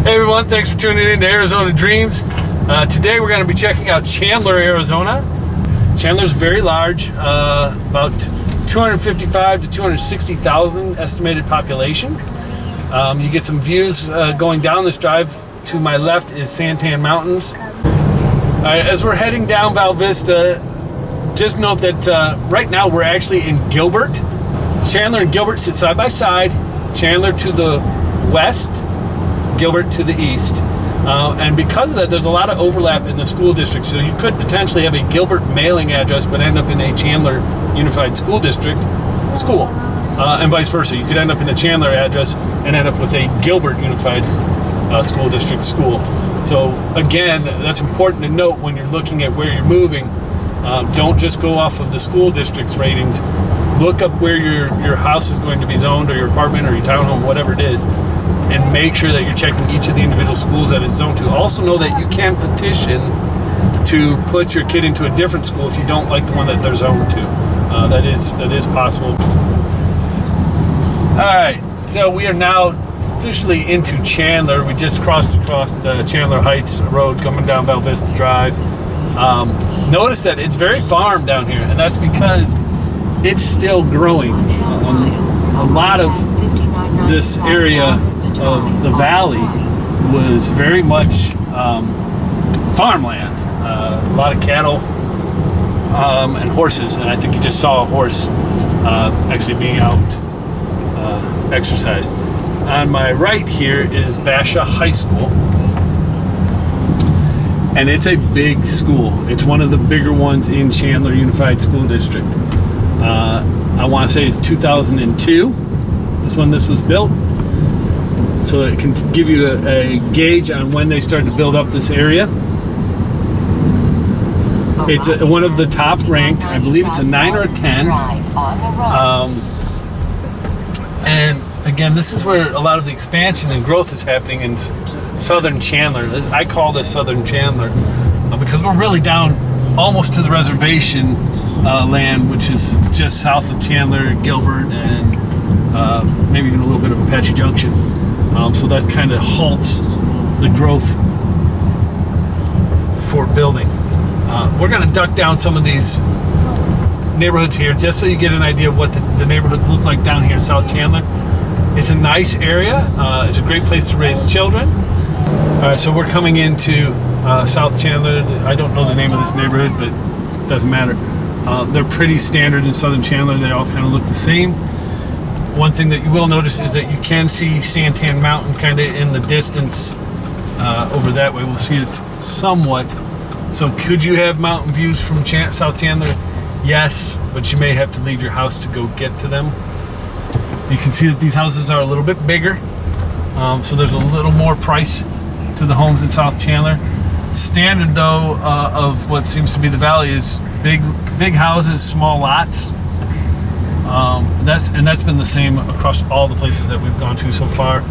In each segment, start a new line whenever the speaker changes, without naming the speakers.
Hey everyone, thanks for tuning in to Arizona Dreams. Today we're going to be checking out Chandler, Arizona. Chandler's very large, about 255 to 260,000 estimated population. You get some views going down this drive. To my left is Santan Mountains. As we're heading down Val Vista, just note that right now we're actually in Gilbert. Chandler and Gilbert sit side by side. Chandler to the west, Gilbert to the east. And because of that, there's a lot of overlap in the school district. So you could potentially have a Gilbert mailing address, but end up in a Chandler Unified School District school. And vice versa. You could end up in a Chandler address and end up with a Gilbert Unified School District school. So again, that's important to note when you're looking at where you're moving. Don't just go off of the school district's ratings. Look up where your house is going to be zoned, or your apartment, or your townhome, whatever it is, and make sure that you're checking each of the individual schools that it's zoned to. Also know that you can petition to put your kid into a different school if you don't like the one that they're zoned to. That is possible. All right, so we are now officially into Chandler. We just crossed across Chandler Heights Road coming down Val Vista Drive. Notice that it's very farm down here, and that's because it's still growing. A lot of this area of the valley was very much farmland. A lot of cattle and horses, and I think you just saw a horse actually being out exercised. On my right here is Basha High School, and it's a big school. It's one of the bigger ones in Chandler Unified School District. I want to say it's 2002 is when this was built, so that it can give you a gauge on when they started to build up this area. It's one of the top ranked. I believe it's a 9 or a 10. And again, this is where a lot of the expansion and growth is happening in southern Chandler. I call this southern Chandler because we're really down almost to the reservation land, which is just south of Chandler, Gilbert, and maybe even a little bit of Apache Junction. So that kind of halts the growth for building. We're going to duck down some of these neighborhoods here just so you get an idea of what the neighborhoods look like down here in South Chandler. It's a nice area. It's a great place to raise children. All right, so we're coming into South Chandler. I don't know the name of this neighborhood, but it doesn't matter. They're pretty standard in Southern Chandler. They all kind of look the same. One thing that you will notice is that you can see Santan Mountain kind of in the distance over that way. We'll see it somewhat. So could you have mountain views from South Chandler? Yes, but you may have to leave your house to go get to them. You can see that these houses are a little bit bigger. So there's a little more price to the homes in South Chandler. Standard though of what seems to be the valley is big houses, small lots. That's been the same across all the places that we've gone to so far,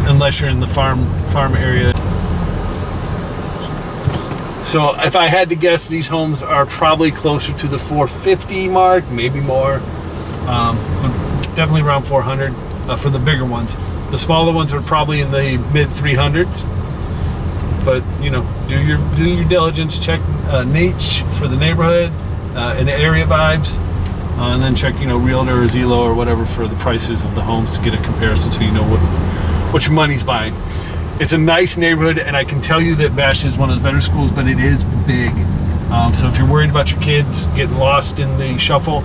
unless you're in the farm area. So if I had to guess, these homes are probably closer to the 450 mark, maybe more. Definitely around 400 for the bigger ones. The smaller ones are probably in the mid 300s. But you know, do your diligence. Check Nature for the neighborhood and the area vibes, and then check Realtor or Zillow or whatever for the prices of the homes to get a comparison, so you know what your money's buying. It's a nice neighborhood, and I can tell you that Bash is one of the better schools, but it is big. So if you're worried about your kids getting lost in the shuffle,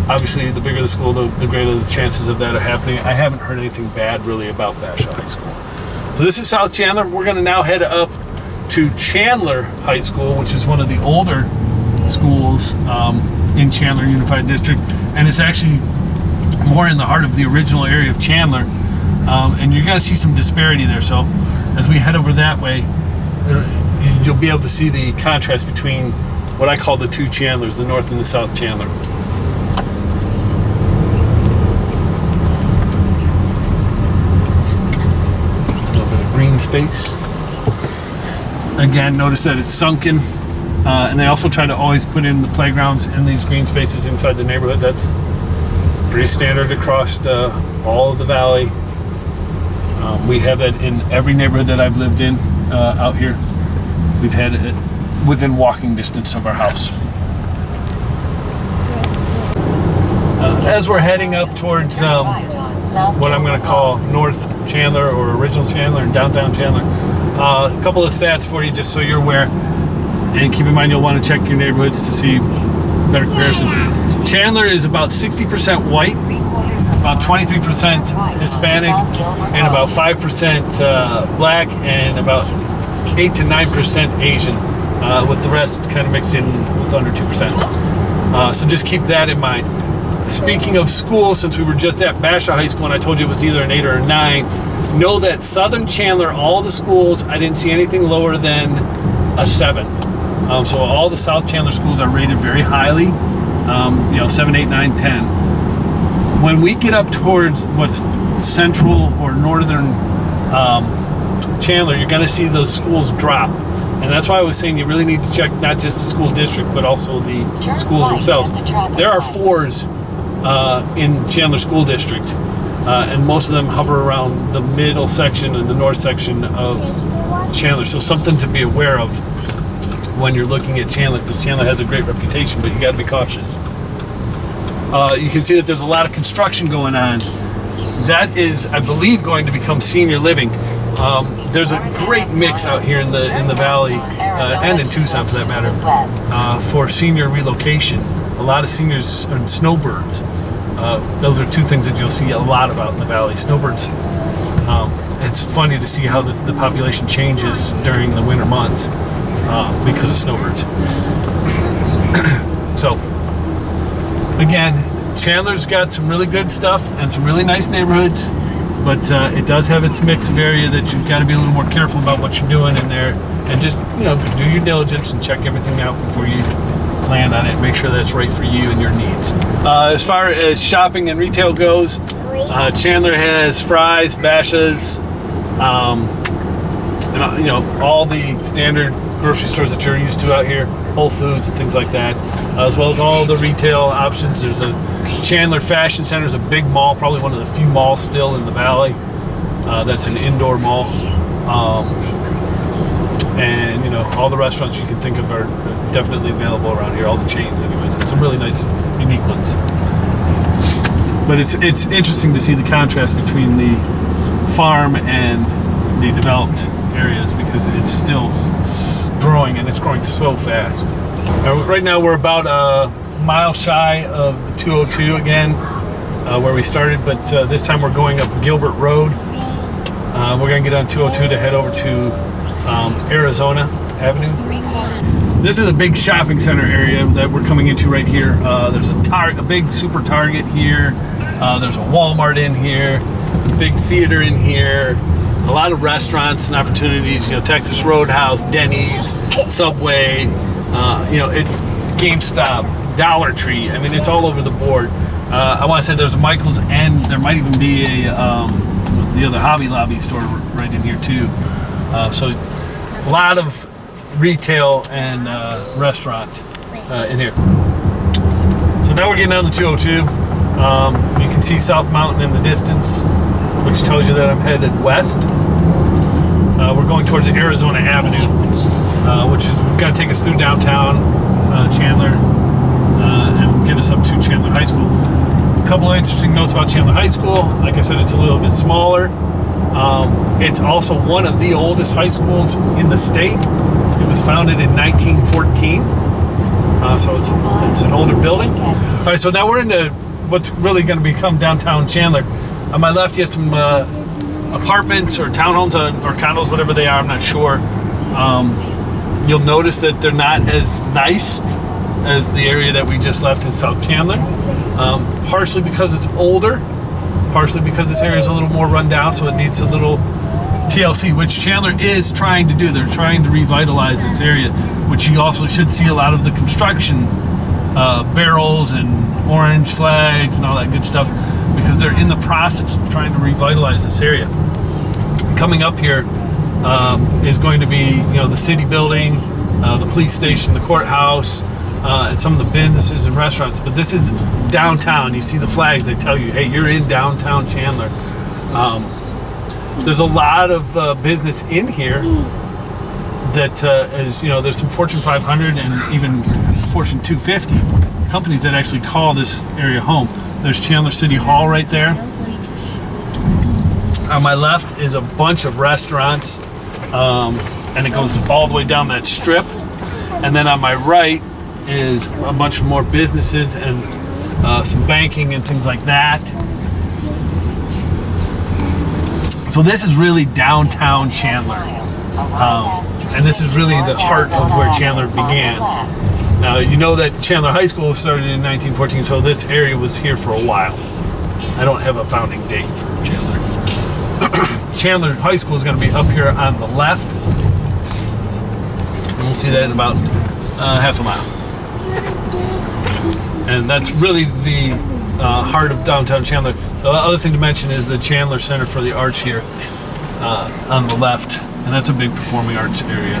obviously the bigger the school, the greater the chances of that are happening. I haven't heard anything bad really about Bash High School. So this is South Chandler. We're going to now head up to Chandler High School, which is one of the older schools in Chandler Unified District, and it's actually more in the heart of the original area of Chandler. And you're going to see some disparity there. So as we head over that way, you'll be able to see the contrast between what I call the two Chandlers, the North and the South Chandler. A little bit of green space. Again, notice that it's sunken. And they also try to always put in the playgrounds in these green spaces inside the neighborhoods. That's pretty standard across all of the valley. We have that in every neighborhood that I've lived in out here. We've had it within walking distance of our house. As we're heading up towards what I'm going to call North Chandler or original Chandler and downtown Chandler, a couple of stats for you just so you're aware. And keep in mind you'll want to check your neighborhoods to see better comparison. Chandler is about 60% white, about 23% Hispanic, and about 5% black, and about 8 to 9% Asian, with the rest kind of mixed in with under 2%. So just keep that in mind. Speaking of schools, since we were just at Basha High School and I told you it was either an 8 or a 9, know that Southern Chandler, all the schools, I didn't see anything lower than a 7. So all the South Chandler schools are rated very highly, 7, 8, 9, 10. When we get up towards what's central or northern Chandler, you're going to see those schools drop. And that's why I was saying you really need to check not just the school district, but also the schools themselves. There are 4s in Chandler School District, and most of them hover around the middle section and the north section of Chandler. So something to be aware of when you're looking at Chandler, because Chandler has a great reputation, but you got to be cautious. You can see that there's a lot of construction going on. That is, I believe, going to become senior living. There's a great mix out here in the valley, and in Tucson for that matter, for senior relocation. A lot of seniors and snowbirds. Those are two things that you'll see a lot about in the valley. Snowbirds. It's funny to see how the population changes during the winter months because of snowbirds. So, again, Chandler's got some really good stuff and some really nice neighborhoods, but it does have its mix of area that you've got to be a little more careful about what you're doing in there, and just do your diligence and check everything out before you plan on it. Make sure that's right for you and your needs. As far as shopping and retail goes, Chandler has Fry's, Basha's, and all the standard grocery stores that you're used to out here, Whole Foods and things like that, as well as all the retail options. There's a Chandler Fashion Center, is a big mall, probably one of the few malls still in the valley. That's an indoor mall, and all the restaurants you can think of are definitely available around here. All the chains, anyways. It's some really nice, unique ones. But it's interesting to see the contrast between the farm and the developed areas, because it's still growing, and it's growing so fast. Right now we're about a mile shy of the 202 again, where we started, but this time we're going up Gilbert Road. We're going to get on 202 to head over to Arizona Avenue. This is a big shopping center area that we're coming into right here. There's a big super Target here. There's a Walmart in here, big theater in here, a lot of restaurants and opportunities, Texas Roadhouse, Denny's, Subway, it's GameStop, Dollar Tree. I mean, it's all over the board. I want to say there's a Michael's, and there might even be the other Hobby Lobby store right in here too. So a lot of retail and restaurant in here. So now we're getting on the 202. You can see South Mountain in the distance, which tells you that I'm headed west. We're going towards Arizona Avenue, which is going to take us through downtown Chandler and get us up to Chandler High School. A couple of interesting notes about Chandler High School. Like I said, it's a little bit smaller. It's also one of the oldest high schools in the state. It was founded in 1914, so it's an older building. All right, so now we're into what's really going to become downtown Chandler. On my left, you have some apartments or townhomes or condos, whatever they are, I'm not sure. You'll notice that they're not as nice as the area that we just left in South Chandler. Partially because it's older, partially because this area is a little more run down, so it needs a little TLC, which Chandler is trying to do. They're trying to revitalize this area, which you also should see a lot of the construction barrels and orange flags and all that good stuff, because they're in the process of trying to revitalize this area. Coming up here is going to be, the city building, the police station, the courthouse, and some of the businesses and restaurants. But this is downtown. You see the flags, they tell you, hey, you're in downtown Chandler. there's a lot of business in here that is, there's some Fortune 500 and even Fortune 250 companies that actually call this area home. There's Chandler City Hall right there. On my left is a bunch of restaurants, and it goes all the way down that strip. And then on my right is a bunch of more businesses and some banking and things like that. So this is really downtown Chandler. And this is really the heart of where Chandler began. Now, you know that Chandler High School started in 1914, so this area was here for a while. I don't have a founding date for Chandler. Chandler High School is going to be up here on the left. And we'll see that in about half a mile. And that's really the heart of downtown Chandler. The other thing to mention is the Chandler Center for the Arts here on the left. And that's a big performing arts area.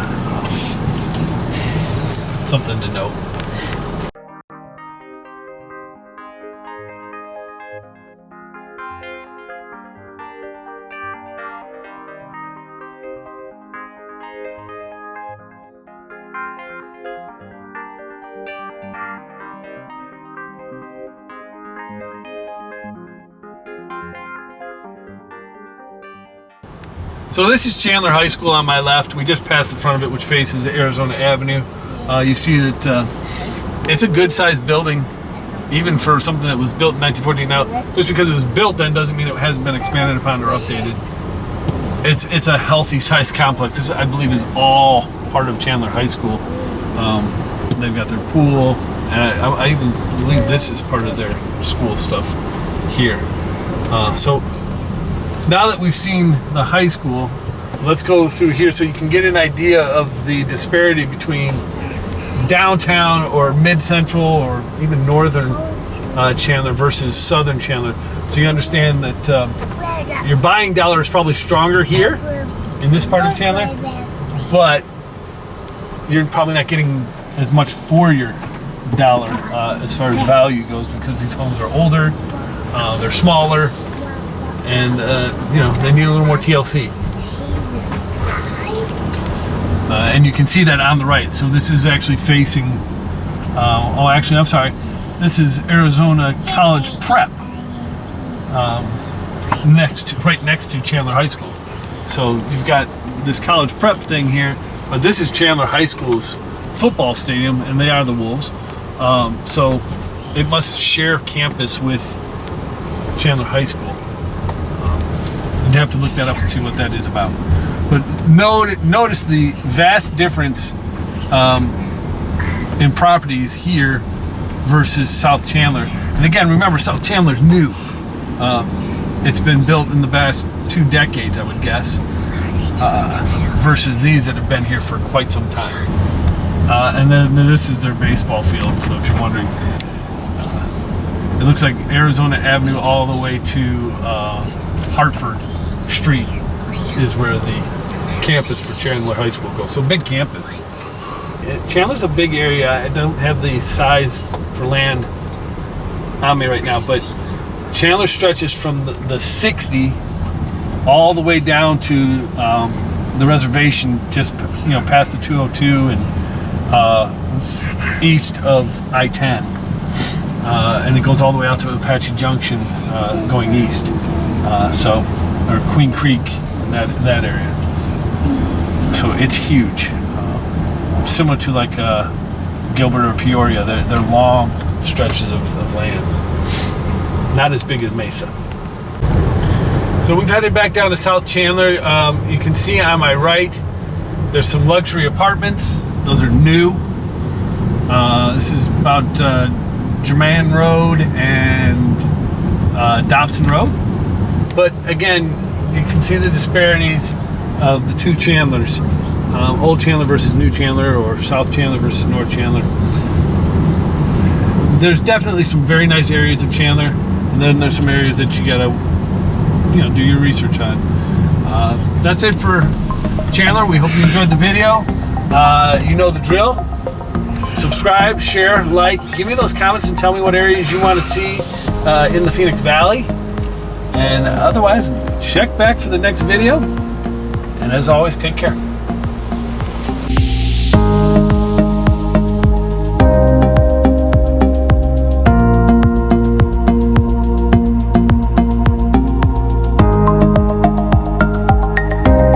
Something to note. So this is Chandler High School on my left. We just passed the front of it, which faces Arizona Avenue. You see that it's a good sized building, even for something that was built in 1914. Now, just because it was built then doesn't mean it hasn't been expanded upon or updated. It's a healthy sized complex. This, I believe, is all part of Chandler High School. They've got their pool, and I even believe this is part of their school stuff here. So now that we've seen the high school, let's go through here so you can get an idea of the disparity between downtown or mid-central or even northern Chandler versus southern Chandler. So you understand that your buying dollar is probably stronger here in this part of Chandler, but you're probably not getting as much for your dollar as far as value goes, because these homes are older, they're smaller, and they need a little more TLC. And you can see that on the right. So this is actually facing, I'm sorry. This is Arizona College Prep, right next to Chandler High School. So you've got this College Prep thing here, but this is Chandler High School's football stadium, and they are the Wolves. So it must share campus with Chandler High School. You'd have to look that up and see what that is about. But notice the vast difference in properties here versus South Chandler. And again, remember, South Chandler's new. It's been built in the past 2 decades, I would guess, versus these that have been here for quite some time. And then this is their baseball field. So if you're wondering, it looks like Arizona Avenue all the way to Hartford Street is where the campus for Chandler High School goes. So big campus. Chandler's a big area. I don't have the size for land on me right now, but Chandler stretches from the 60 all the way down to the reservation, just past the 202 and east of I-10, and it goes all the way out to Apache Junction going east. Or Queen Creek, that area. So it's huge. Similar to like Gilbert or Peoria, they're long stretches of land. Not as big as Mesa. So we've headed back down to South Chandler. You can see on my right, there's some luxury apartments. Those are new. This is about Germain Road and Dobson Road. But again, you can see the disparities of the two Chandlers. Old Chandler versus New Chandler, or South Chandler versus North Chandler. There's definitely some very nice areas of Chandler, and then there's some areas that you gotta do your research on. That's it for Chandler. We hope you enjoyed the video. You know the drill. Subscribe, share, like. Give me those comments and tell me what areas you want to see in the Phoenix Valley. And otherwise, check back for the next video. And as always, take care.